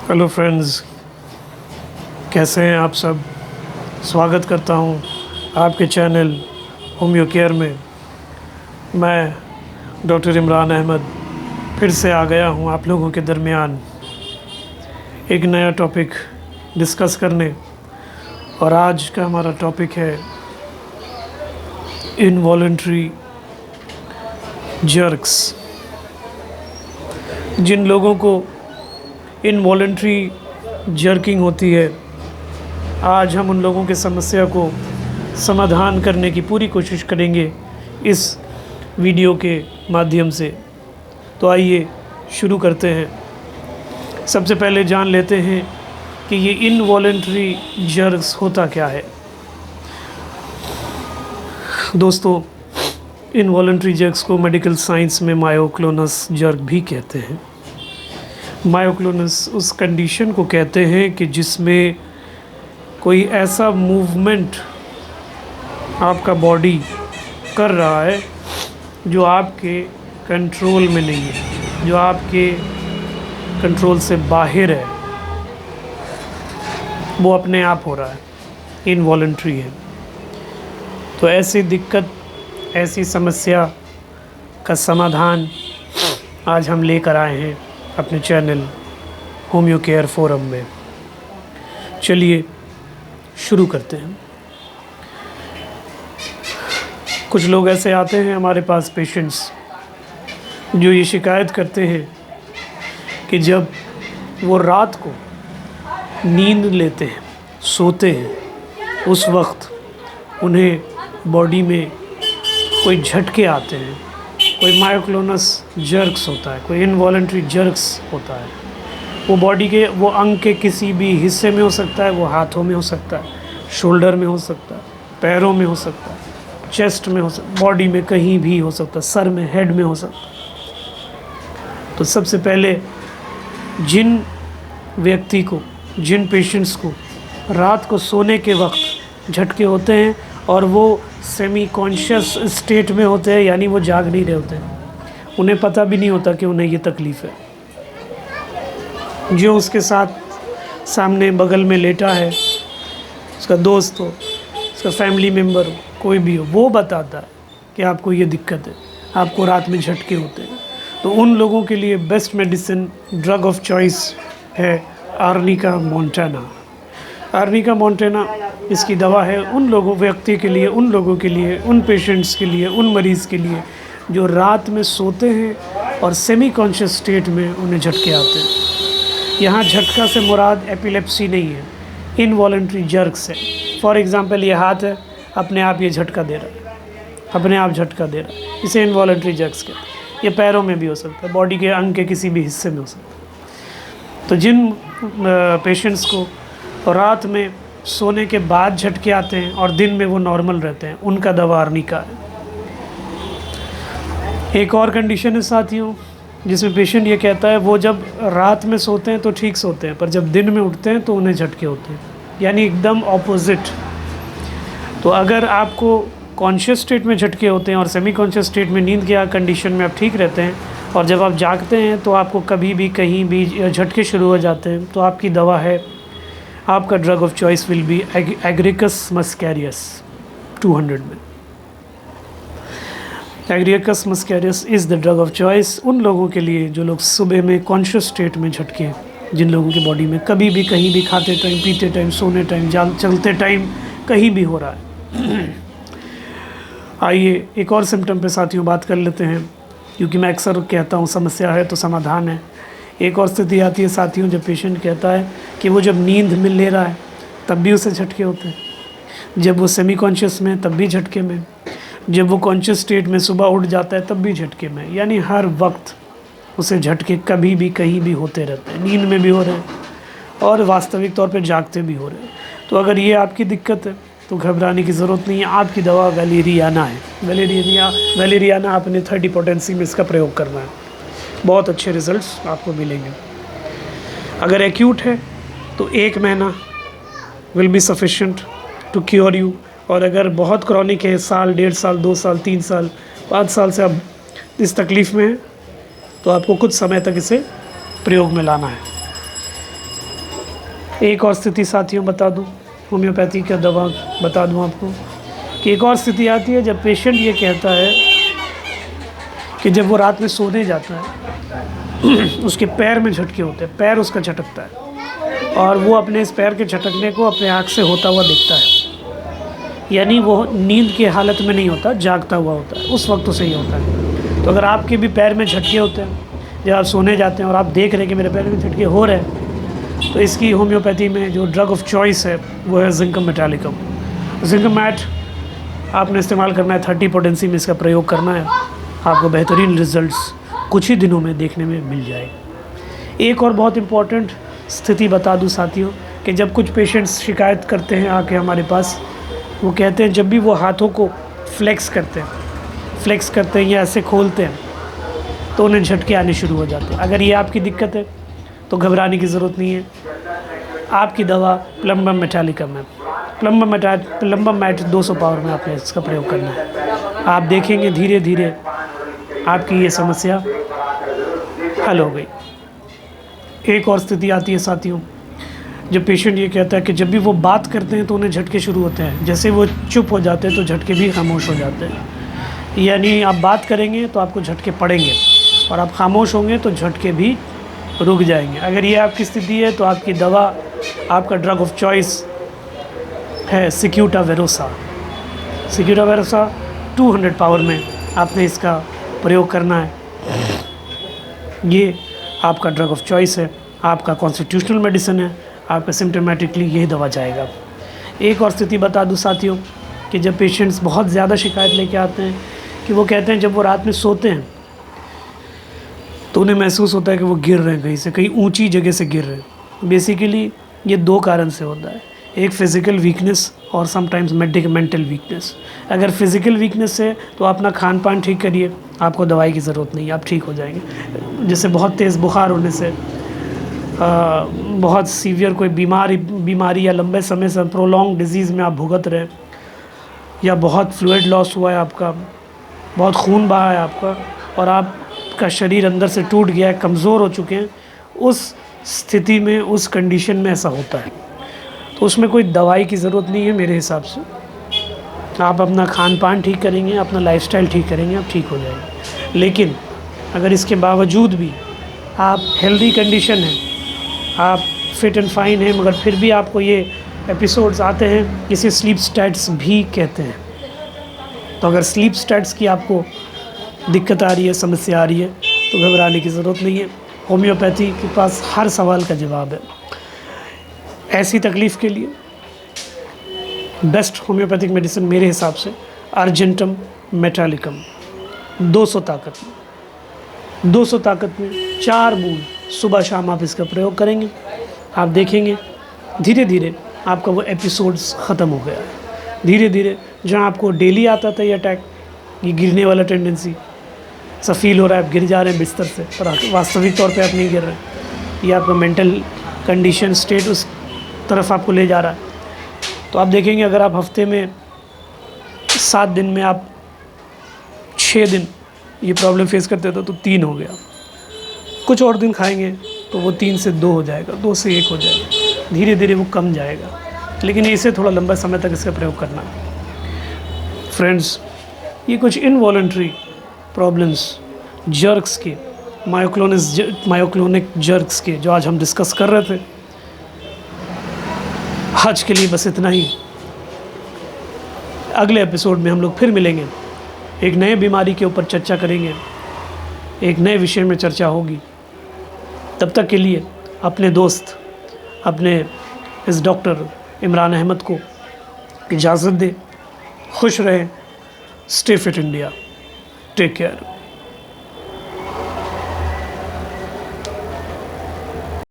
Hello friends, कैसे हैं आप सब। स्वागत करता हूं आपके चैनल होम्यो केयर में। मैं डॉक्टर इमरान अहमद फिर से आ गया हूं आप लोगों के दरमियान एक नया टॉपिक डिस्कस करने। और आज का हमारा टॉपिक है इनवॉलेंट्री जर्क्स। जिन लोगों को इनवॉलेंट्री जर्किंग होती है, आज हम उन लोगों की समस्या को समाधान करने की पूरी कोशिश करेंगे इस वीडियो के माध्यम से। तो आइए शुरू करते हैं। सबसे पहले जान लेते हैं कि ये इनवॉलेंट्री जर्क्स होता क्या है। दोस्तों, इनवॉलेंट्री जर्क्स को मेडिकल साइंस में मायोक्लोनस जर्क भी कहते हैं। मायोक्लोनस उस कंडीशन को कहते हैं कि जिसमें कोई ऐसा मूवमेंट आपका बॉडी कर रहा है जो आपके कंट्रोल में नहीं है, जो आपके कंट्रोल से बाहर है, वो अपने आप हो रहा है, इनवॉलेंट्री है। तो ऐसी दिक्कत, ऐसी समस्या का समाधान आज हम लेकर आए हैं अपने चैनल होम्यो केयर फोरम में। चलिए शुरू करते हैं। कुछ लोग ऐसे आते हैं हमारे पास, पेशेंट्स, जो ये शिकायत करते हैं कि जब वो रात को नींद लेते हैं, सोते हैं, उस वक्त उन्हें बॉडी में कोई झटके आते हैं, कोई मायोक्लोनस जर्क्स होता है, कोई इनवॉलेंट्री जर्क्स होता है। वो बॉडी के, वो अंग के किसी भी हिस्से में हो सकता है, वो हाथों में हो सकता है, शोल्डर में हो सकता है, पैरों में हो सकता है, चेस्ट में हो सकता है, बॉडी में कहीं भी हो सकता है, सर में, हेड में हो सकता है। तो सबसे पहले जिन व्यक्ति को, जिन पेशेंट्स को रात को सोने के वक्त झटके होते हैं और वो सेमी कॉन्शियस स्टेट में होते हैं, यानी वो जाग नहीं रहे होते हैं, उन्हें पता भी नहीं होता कि उन्हें ये तकलीफ़ है। जो उसके साथ सामने बगल में लेटा है, उसका दोस्त हो, उसका फैमिली मेम्बर हो, कोई भी हो, वो बताता है कि आपको ये दिक्कत है, आपको रात में झटके होते हैं। तो उन लोगों के लिए best medicine, drug of choice है आर्निका मोंटाना। आर्निका मोंटाना इसकी दवा है उन लोगों, व्यक्ति के लिए, उन लोगों के लिए, उन पेशेंट्स के लिए, उन मरीज़ के लिए जो रात में सोते हैं और सेमी कॉन्शियस स्टेट में उन्हें झटके आते हैं। यहाँ झटका से मुराद एपिलेप्सी नहीं है, इनवॉलेंट्री जर्क्स है। फॉर एग्ज़ाम्पल, ये हाथ है, अपने आप ये झटका दे रहा है, अपने आप झटका दे रहा है, इसे इनवॉलेंट्री जर्क्स कहते हैं। ये पैरों में भी हो सकता है, बॉडी के अंग के किसी भी हिस्से में हो सकता है। तो जिन पेशेंट्स को रात में सोने के बाद झटके आते हैं और दिन में वो नॉर्मल रहते हैं, उनका दवा आर्निका है। एक और कंडीशन है साथियों, जिसमें पेशेंट ये कहता है वो जब रात में सोते हैं तो ठीक सोते हैं, पर जब दिन में उठते हैं तो उन्हें झटके होते हैं, यानी एकदम ऑपोजिट। तो अगर आपको कॉन्शियस स्टेट में झटके होते हैं और सेमी कॉन्शियस स्टेट में, नींद के कंडीशन में आप ठीक रहते हैं, और जब आप जागते हैं तो आपको कभी भी कहीं भी झटके शुरू हो जाते हैं, तो आपकी दवा है, आपका drug of choice will be agaricus muscarius 200 में। Agaricus muscarius is the drug of choice उन लोगों के लिए जो लोग सुबह में कॉन्शियस स्टेट में झटके, जिन लोगों की बॉडी में कभी भी, कहीं भी, खाते टाइम, पीते टाइम, सोने टाइम, चलते टाइम, कहीं भी हो रहा है। आइए एक और सिम्टम पे साथियों बात कर लेते हैं, क्योंकि मैं अक्सर कहता हूँ समस्या है तो समाधान है। एक और स्थिति आती है साथियों, जब पेशेंट कहता है कि वो जब नींद में ले रहा है तब भी उसे झटके होते हैं, जब वो सेमी कॉन्शियस में तब भी झटके में, जब वो कॉन्शियस स्टेट में सुबह उठ जाता है तब भी झटके में, यानी हर वक्त उसे झटके कभी भी, कहीं भी होते रहते हैं। नींद में भी हो रहे हैं और वास्तविक तौर पे जागते भी हो रहे हैं। तो अगर ये आपकी दिक्कत है तो घबराने की ज़रूरत नहीं है। आपकी दवा वैलेरियाना है। वैलेरियाना आपने 30 पोटेंसी में इसका प्रयोग करना है, बहुत अच्छे रिजल्ट्स आपको मिलेंगे। अगर एक्यूट है तो 1 महीना will be sufficient to cure you, और अगर बहुत क्रॉनिक है, साल, 1.5 साल, 2 साल, 3 साल, 5 साल से आप इस तकलीफ़ में हैं, तो आपको कुछ समय तक इसे प्रयोग में लाना है। एक और स्थिति साथियों बता दूं, होम्योपैथी का दवा बता दूं आपको कि एक और स्थिति आती है जब पेशेंट ये कहता है कि जब वो रात में सोने जाता है उसके पैर में झटके होते हैं, पैर उसका झटकता है और वो अपने इस पैर के झटकने को अपने आँख से होता हुआ देखता है। यानी वो नींद की हालत में नहीं होता, जागता हुआ होता है, उस वक्त उसे ही होता है। तो अगर आपके भी पैर में झटके होते हैं जब आप सोने जाते हैं और आप देख रहे हैं कि मेरे पैर में झटके हो रहे हैं, तो इसकी होम्योपैथी में जो ड्रग ऑफ चॉइस है वो है जिंकम मेटालिकम। जिंकम मैट आपने इस्तेमाल करना है, 30 पोटेंसी में इसका प्रयोग करना है, आपको बेहतरीन रिजल्ट्स कुछ ही दिनों में देखने में मिल जाएगा। एक और बहुत इम्पॉर्टेंट स्थिति बता दूं साथियों कि जब कुछ पेशेंट्स शिकायत करते हैं आके हमारे पास, वो कहते हैं जब भी वो हाथों को फ्लेक्स करते हैं या ऐसे खोलते हैं तो उन्हें झटके आने शुरू हो जाते हैं। अगर ये आपकी दिक्कत है तो घबराने की ज़रूरत नहीं है। आपकी दवा प्लम्बम मेटालिकम है। प्लम्बम मैट 200 पावर में आपने इसका प्रयोग करना है। आप देखेंगे धीरे धीरे आपकी ये समस्या हल हो गई। एक और स्थिति आती है साथियों जब पेशेंट ये कहता है कि जब भी वो बात करते हैं तो उन्हें झटके शुरू होते हैं, जैसे वो चुप हो जाते हैं तो झटके भी खामोश हो जाते हैं। यानी आप बात करेंगे तो आपको झटके पड़ेंगे और आप खामोश होंगे तो झटके भी रुक जाएंगे। अगर ये आपकी स्थिति है तो आपकी दवा, आपका ड्रग ऑफ चॉइस है सिक्यूटा वेरोसा। 200 पावर में आपने इसका प्रयोग करना है। ये आपका ड्रग ऑफ चॉइस है, आपका कॉन्स्टिट्यूशनल मेडिसिन है, आपका सिम्टोमेटिकली यही दवा जाएगा। एक और स्थिति बता दूं साथियों कि जब पेशेंट्स बहुत ज़्यादा शिकायत लेके आते हैं कि वो कहते हैं जब वो रात में सोते हैं तो उन्हें महसूस होता है कि वो गिर रहे हैं, कहीं से कहीं ऊंची जगह से गिर रहे हैं। बेसिकली ये 2 कारण से होता है, एक फ़िज़िकल वीकनेस और समटाइम्स मेंटल वीकनेस। अगर फ़िज़िकल वीकनेस है तो अपना खान पान ठीक करिए, आपको दवाई की ज़रूरत नहीं है, आप ठीक हो जाएंगे। जैसे बहुत तेज़ बुखार होने से, बहुत सीवियर कोई बीमारी या लंबे समय से प्रोलॉन्ग डिजीज़ में आप भुगत रहे, या बहुत फ्लूइड लॉस हुआ है आपका, बहुत खून बहा है आपका और आपका शरीर अंदर से टूट गया है, कमज़ोर हो चुके हैं, उस स्थिति में, उस कंडीशन में ऐसा होता है। तो उसमें कोई दवाई की ज़रूरत नहीं है मेरे हिसाब से। आप अपना खान पान ठीक करेंगे, अपना लाइफस्टाइल ठीक करेंगे, आप ठीक हो जाएंगे। लेकिन अगर इसके बावजूद भी आप हेल्दी कंडीशन हैं, आप फिट एंड फाइन हैं, मगर फिर भी आपको ये एपिसोड्स आते हैं, इसे स्लीप स्टैट्स भी कहते हैं। तो अगर स्लीप स्टैट्स की आपको दिक्कत आ रही है, समस्या आ रही है, तो घबराने की ज़रूरत नहीं है। होम्योपैथी के पास हर सवाल का जवाब है। ऐसी तकलीफ़ के लिए बेस्ट होम्योपैथिक मेडिसिन मेरे हिसाब से अर्जेंटम मेटालिकम 200 ताकत में 4 बूंद सुबह शाम आप इसका प्रयोग करेंगे, आप देखेंगे धीरे धीरे आपका वो एपिसोड्स ख़त्म हो गया है। धीरे धीरे जहाँ आपको डेली आता था ये अटैक, ये गिरने वाला टेंडेंसी सा फील हो रहा है, आप गिर जा रहे हैं बिस्तर से, पर वास्तविक तौर पे आप नहीं गिर रहे, ये आपका मेंटल कंडीशन स्टेट उस तरफ आपको ले जा रहा है। तो आप देखेंगे अगर आप हफ्ते में 7 दिन में आप 6 दिन ये प्रॉब्लम फेस करते थे तो 3 हो गया, कुछ और दिन खाएंगे तो वो 3 से 2 हो जाएगा, 2 से 1 हो जाएगा, धीरे धीरे वो कम जाएगा। लेकिन इसे थोड़ा लंबा समय तक इसका प्रयोग करना है। फ्रेंड्स, ये कुछ इनवॉलंटरी प्रॉब्लम्स जर्क्स के, मायोक्लोनिक जर्क्स के जो आज हम डिस्कस कर रहे थे। आज के लिए बस इतना ही। अगले एपिसोड में हम लोग फिर मिलेंगे, एक नए बीमारी के ऊपर चर्चा करेंगे, एक नए विषय में चर्चा होगी। तब तक के लिए अपने दोस्त, अपने इस डॉक्टर इमरान अहमद को इजाज़त दें। खुश रहें। Stay fit India. Take care.